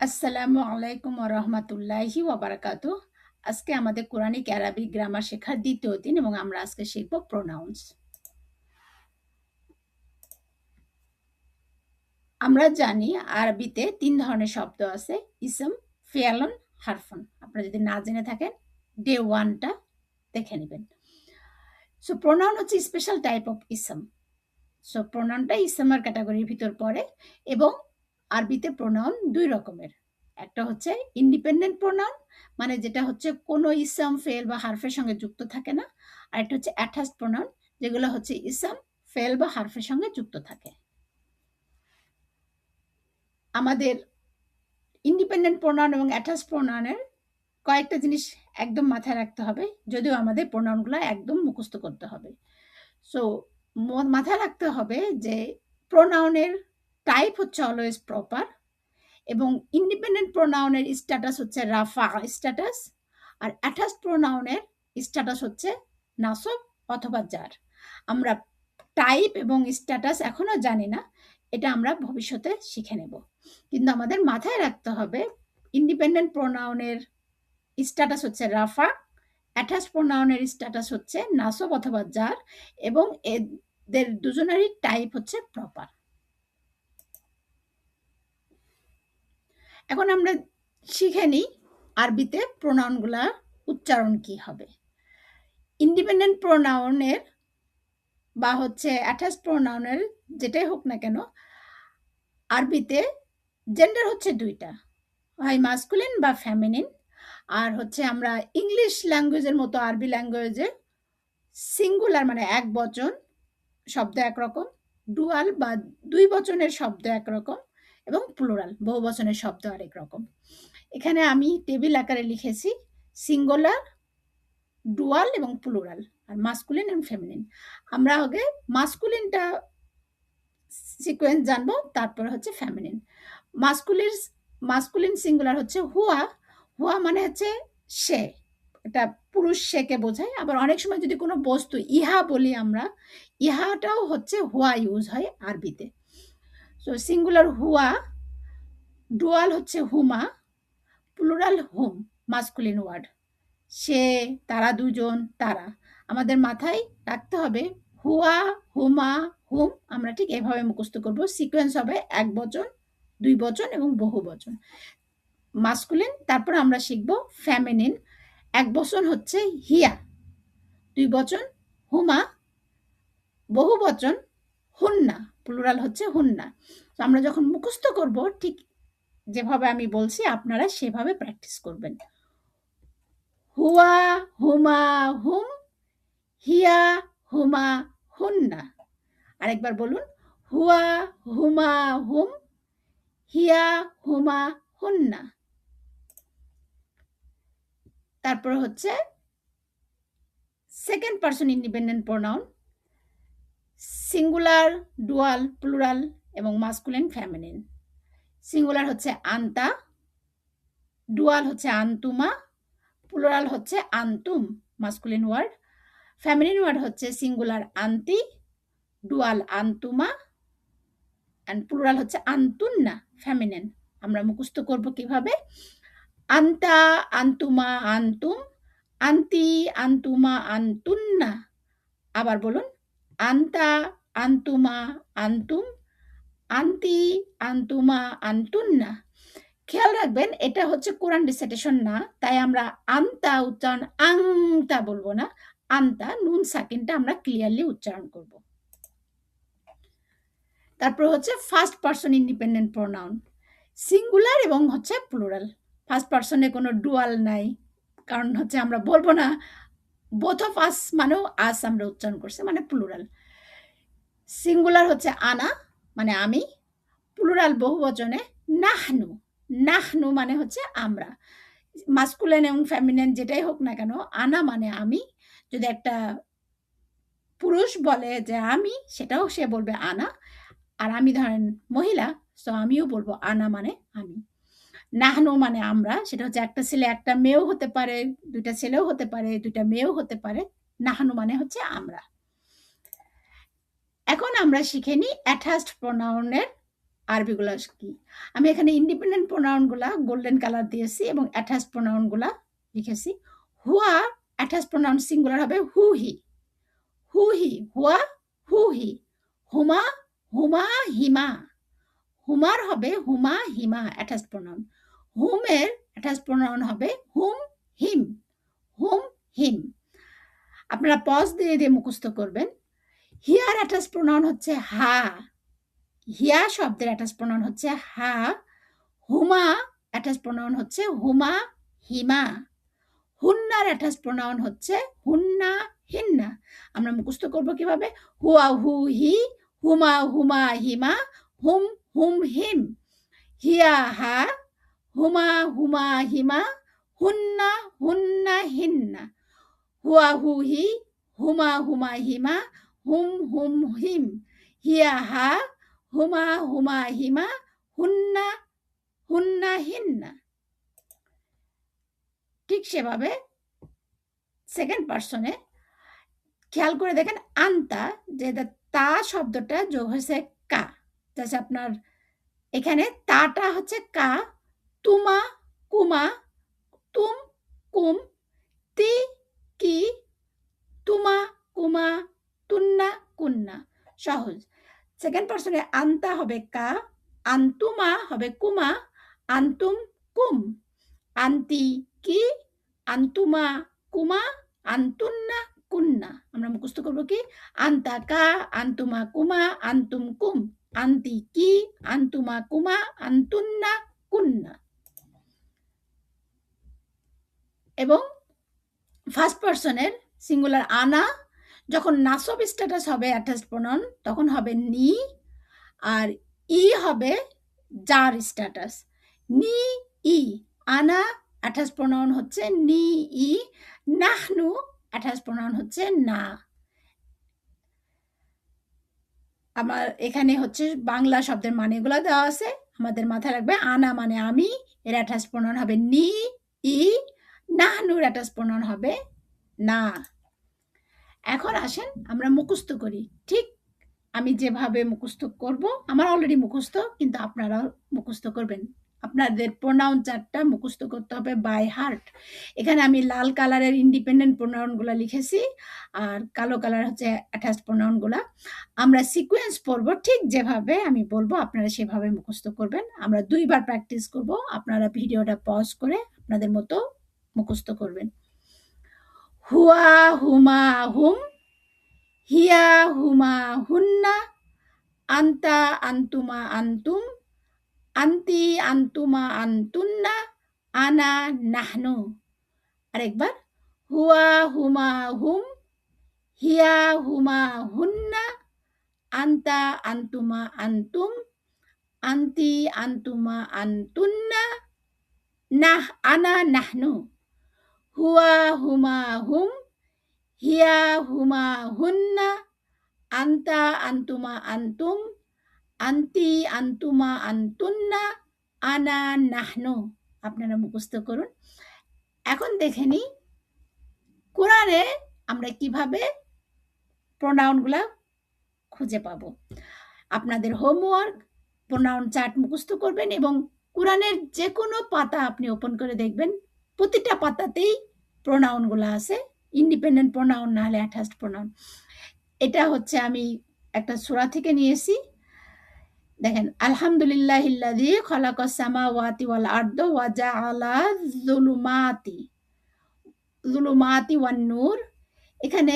আসসালামু আলাইকুম ওয়া রাহমাতুল্লাহি ওয়া বারাকাতুহু। আজকে আমাদের কোরআনিক অ্যারাবিক গ্রামার শেখার ২য় দিন এবং আমরা আজকে শিখব প্রোনাউন্স। আমরা জানি আরবিতে ৩ ধরনের শব্দ আছে, ইসম, ফিয়ালুন, হারফুন। আপনারা যদি না জেনে থাকেন ডে 1 টা দেখে নেবেন। সো প্রোনাউন হচ্ছে স্পেশাল টাইপ অফ ইসম। সো প্রোনাউনটা ইসমের ক্যাটাগরির ভিতর পড়ে এবং আরবিতে প্রোনাউন ২ রকমের। একটা হচ্ছে ইন্ডিপেন্ডেন্ট প্রোনাউন, মানে যেটা হচ্ছে কোনো ইসম, ফেল বা হারফের সঙ্গে যুক্ত থাকে না। আর একটা হচ্ছে অ্যাটাচড প্রোনাউন, যেগুলো হচ্ছে ইসম, ফেল বা হারফের সঙ্গে যুক্ত থাকে। আমাদের ইন্ডিপেন্ডেন্ট প্রোনাউন এবং অ্যাটাচড প্রোনাউনের কয়েকটা জিনিস একদম মাথায় রাখতে হবে, যদিও আমাদের প্রোনাউনগুলো একদম মুখস্থ করতে হবে। সো মাথায় রাখতে হবে যে প্রোনাউনের টাইপ হচ্ছে অলওয়েজ প্রপার এবং ইন্ডিপেন্ডেন্ট প্রোনাউনের স্ট্যাটাস হচ্ছে রাফা স্ট্যাটাস, আর অ্যাটাচড প্রোনাউনের স্ট্যাটাস হচ্ছে নাসব অথবা জার। আমরা টাইপ এবং স্ট্যাটাস এখনো জানি না, এটা আমরা ভবিষ্যতে শিখে নেব। কিন্তু আমাদের মাথায় রাখতে হবে ইন্ডিপেন্ডেন্ট প্রোনাউনের স্ট্যাটাস হচ্ছে রাফা, অ্যাটাচড প্রোনাউনের স্ট্যাটাস হচ্ছে নাসব অথবা জার এবং এদের দুজনেরই টাইপ হচ্ছে প্রপার। এখন আমরা শিখে নিই আরবিতে প্রোনাউনগুলা উচ্চারণ কি হবে। ইন্ডিপেন্ডেন্ট প্রোনাউনের বা হচ্ছে অ্যাটাচড প্রোনাউনের যেটাই হোক না কেন, আরবিতে জেন্ডার হচ্ছে ২টা, হয় মাস্কুলিন বা ফেমিনিন। আর হচ্ছে আমরা ইংলিশ ল্যাঙ্গুয়েজের মতো আরবি ল্যাঙ্গুয়েজে সিঙ্গুলার মানে এক বচন শব্দ একরকম, ডুয়াল বা ২ বচনের শব্দ একরকম এবং প্লুরাল বহু বচনের শব্দ আরেক রকম। এখানে আমি টেবিল আকারে লিখেছি সিঙ্গুলার, ডুয়াল এবং প্লুরাল, আর মাস্কুলিন এবং ফেমিনিন। আমরা আগে মাস্কুলিনটা সিকোয়েন্স জানবো, তারপর হচ্ছে ফেমিনিন। মাস্কুলিন সিঙ্গুলার হচ্ছে হুয়া। হুয়া মানে হচ্ছে সে, এটা পুরুষ সেকে বোঝায়। আবার অনেক সময় যদি কোনো বস্তু ইহা বলি আমরা, ইহাটাও হচ্ছে হুয়া ইউজ হয় আরবিতে। সো সিঙ্গুলার হুয়া, ডুয়াল হচ্ছে হুমা, প্লুরাল হুম, মাস্কুলিন ওয়ার্ড। সে, তারা দুজন, তারা। আমাদের মাথায় রাখতে হবে হুয়া, হুমা, হুম আমরা ঠিক এভাবে মুখস্থ করব। সিকোয়েন্স হবে এক বচন, ২ বচন এবং বহু বচন। মাস্কুলিন, তারপর আমরা শিখব ফেমিনিন। এক বচন হচ্ছে হিয়া, ২ বচন হুমা, বহু বচন হুন্না, প্লুরাল হচ্ছে হুন্না। তো আমরা যখন মুখস্থ করব ঠিক যেভাবে আমি বলছি আপনারা সেভাবে প্র্যাকটিস করবেন। হুয়া, হুমা, হুম, হিয়া, হুমা, হুন্না। আরেকবার বলুন, হুয়া, হুমা, হুম, হিয়া, হুমা, হুন্না। তারপর হচ্ছে second person independent pronoun, singular, dual, plural এবং মাস্কুলিন, ফেমিনিন। সিঙ্গুলার হচ্ছে আন্তা, ডুয়াল হচ্ছে আন্তুমা, প্লুরাল হচ্ছে আন্তুম, মাস্কুলিন ওয়ার্ড। ফেমিনিন ওয়ার্ড হচ্ছে সিঙ্গুলার আন্তি, ডুয়াল আন্তুমা, অ্যান্ড প্লুরাল হচ্ছে আন্তুন্না, ফেমিনিন। আমরা মুখস্থ করব কিভাবে? আন্তা, আন্তুমা, আন্তুম, আন্তি, আন্তুমা, আন্তুন্না। আবার বলুন, আন্তা, আন্তুমা, আন্তুম, আন্তি, আন্তুমা, আন্তুন্না। খেয়াল রাখবেন এটা হচ্ছে কোরআন রিসাইটেশন না, তাই আমরা আন্তা উচ্চারণ আংতা বলবো না, আন্তা নুন সাকিনটা আমরা ক্লিয়ারলি উচ্চারণ করব। তারপর হচ্ছে first person independent pronoun, singular এবং হচ্ছে প্লুরাল। ফার্স্ট পারসনে কোনো ডুয়াল নাই, কারণ হচ্ছে আমরা বলবো না বোথ অফ আস মানেও আস আমরা উচ্চারণ করছি, মানে প্লুরাল। সিঙ্গুলার হচ্ছে আনা মানে আমি, প্লুরাল বহু বচনে নাহনু, নাহনু মানে হচ্ছে আমরা। মাস্কুলিন এবং ফেমিনিন যেটাই হোক না কেন, আনা মানে আমি। যদি একটা পুরুষ বলে যে আমি, সেটাও সে বলবে আনা। আর আমি ধরেন মহিলা, সো আমিও বলবো আনা মানে আমি। নাহনু মানে আমরা, সেটা হচ্ছে একটা ছেলে একটা মেয়েও হতে পারে, ২টা ছেলেও হতে পারে, ২টা মেয়েও হতে পারে। নাহনু মানে হচ্ছে আমরা। এখন আমরা শিখে নিই অ্যাটাচড প্রোনাউনের আরবিগুলা কি। আমি এখানে ইন্ডিপেন্ডেন্ট প্রোনাউনগুলা গোল্ডেন কালার দিয়েছি এবং অ্যাটাচড প্রোনাউনগুলা লিখেছি। হুয়া অ্যাটাচড প্রোনাউন সিঙ্গুলার হবে হু হি, হু হি, হুয়া হু হি। হুমা হুমা হিমা, হুমার হবে হুমা হিমা অ্যাটাচড প্রোনাউন। হুমের অ্যাটাচড প্রোনাউন হবে হুম হিম, হুম হিম। আপনারা পজ দিয়ে দিয়ে মুখস্থ করবেন। হিয়ার অ্যাটাচড প্রোনাউন হচ্ছে হা, হিয়া শব্দের অ্যাটাচড প্রোনাউন হচ্ছে হা। হুমা অ্যাটাচড প্রোনাউন হচ্ছে হুমা হিমা। হুন্নার অ্যাটাচড প্রোনাউন হচ্ছে হুন্না হিন্না। আমরা মুখস্থ করব কিভাবে? হুয়া হু হি, হুমা হুমা হিমা, হুম হুম হিম। হিয়া হা, হুমা হুমা হিমা, হুন্না হুন্না হিন্না। হুয়া হু হি, হুমা হুমা হিমা, হুম হুম হিম। হিয়া হা, হুমা হুমা হিমা, হুন্না হুন্না হিন্না। ঠিক সেভাবে সেকেন্ড পার্সনে খেয়াল করে দেখেন আন্তা, যে তা শব্দটা যোগ হয়েছে কা, যাচ্ছে আপনার এখানে তাটা হচ্ছে কা, তুমা কুমা, তুম কুম, তি কি, তুমা কুমা, তুন্না কুন্না। সহজ। সেকেন্ড পার্সনে আন্তা হবে কা, আন্তুমা হবে কুমা, আন্তুম কুম, আন্তি কি, আন্তুমা কুমা, আন্তুন্না কুন্না। আমরা মুখস্থ করবো কি? আন্তা কা, আন্তুমা কুমা, আন্তুম কুম, আন্তি কি, আন্তুমা কুমা, আন্তুন্না কুন্না। এবং ফার্স্ট পার্সনের সিঙ্গুলার আনা যখন নাসব স্ট্যাটাস হবে অ্যাটাচড প্রোনাউন তখন হবে নি, আর ই হবে যার স্ট্যাটাস। নি ই, আনা অ্যাটাচড প্রোনাউন হচ্ছে নি ই, নাহনু অ্যাটাচড প্রোনাউন হচ্ছে না। আমার এখানে হচ্ছে বাংলা শব্দের মানেগুলো দেওয়া আছে, আমাদের মাথায় রাখবে আনা মানে আমি, এর অ্যাটাচড প্রোনাউন হবে নি ই, নাহনুর অ্যাটাচড প্রোনাউন হবে না। এখন আসেন আমরা মুখস্থ করি। ঠিক আমি যেভাবে মুখস্থ করব, আমার অলরেডি মুখস্থ, কিন্তু আপনারাও মুখস্থ করবেন। আপনাদের প্রোনাউন চার্টটা মুখস্থ করতে হবে বাই হার্ট। এখানে আমি লাল কালারের ইন্ডিপেন্ডেন্ট প্রোনাউনগুলো লিখেছি আর কালো কালার হচ্ছে অ্যাটাচড প্রোনাউনগুলো। আমরা সিকোয়েন্স পড়ব, ঠিক যেভাবে আমি বলবো আপনারা সেভাবে মুখস্থ করবেন। আমরা 2 বার প্র্যাকটিস করব, আপনারা ভিডিওটা পজ করে আপনাদের মতো মুখস্থ করবেন। হুয়া হুমা হুম, হিয়া হুমা হুন্না, আন্তা আন্তুমা আন্তুম, আন্তি আন্তুমা আন্তুন্না, আনা নাহনু। আরেকবার, হুয়া হুমা হুম, হিয়া হুমা হুন্না, আন্তা আন্তুমা আন্তুম, আন্তি আন্তুমা আন্তুন্না, নাহ আনা নাহনু। হুয়া হুমা হুম, হিয়া হুমা হুন্না, আন্তা আন্তুমা আন্তুম, আন্তি আন্তুমা আন্তুন্না, আনা নাহনু। আপনারা মুখস্থ করুন। এখন দেখে নিই কোরআনে আমরা কিভাবে প্রোনাউনগুলা খুঁজে পাবো। আপনাদের হোমওয়ার্ক প্রোনাউন চার্ট মুখস্থ করবেন এবং কোরআনের যে কোনো পাতা আপনি ওপেন করে দেখবেন, প্রতিটা পাতাতেই প্রোনাউনগুলো আছে, ইন্ডিপেন্ডেন্ট প্রোনাউন না হলে অ্যাটাচড প্রোনাউন। এটা হচ্ছে আমি একটা সূরা থেকে নিয়েছি। দেখেন, আলহামদুলিল্লাহিল্লাযী খালাকাস সামাওয়াতি ওয়াল আরদ ওয়া জাআলা যুলুমাতি ওয়ান নূর। এখানে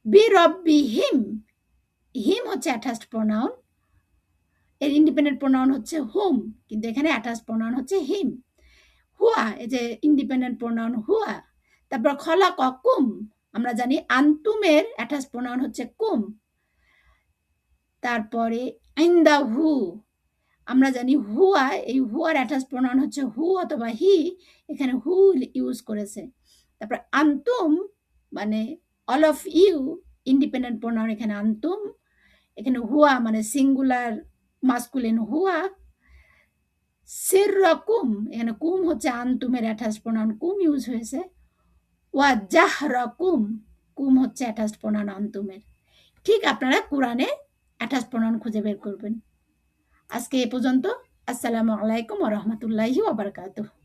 বিরব্বিহিম, হিম হচ্ছে অ্যাটাচড প্রোনাউন, এর ইন্ডিপেন্ডেন্ট প্রোনাউন হচ্ছে হুম, কিন্তু এখানে অ্যাটাচড প্রোনাউন হচ্ছে হিম। হুয়া, এই যে ইন্ডিপেন্ডেন্ট প্রোনাউন হুয়া। তারপর খলাকাকুম, আমরা জানি আন্তুমের অ্যাটাচড প্রোনাউন হচ্ছে কুম। তারপরে ইনদাহু, আমরা জানি হুয়া, এই হুয়ার অ্যাটাচ প্রোনাউন হচ্ছে হু অথবা হি, এখানে হু ইউজ করেছে। তারপর আন্তুম মানে all of you, independent pronoun এখানে আন্তুম, এখানে হুয়া মানে সিঙ্গুলার মাস্কুলিন হুয়া। সিররকুম, এখানে কুম হচ্ছে আন্তুমের অ্যাটাচ প্রোনাউন কুম ইউজ হয়েছে। ওয়া জাহরকুম, কুম হচ্ছে অ্যাটাচ প্রোনাউন আন্তুমের। ঠিক আপনারা কোরআনে অ্যাটাচ প্রোনাউন খুঁজে বের করবেন। আজকে এ পর্যন্ত। আসসালামু আলাইকুম ওয়া রাহমাতুল্লাহি ওয়া বারাকাতুহু।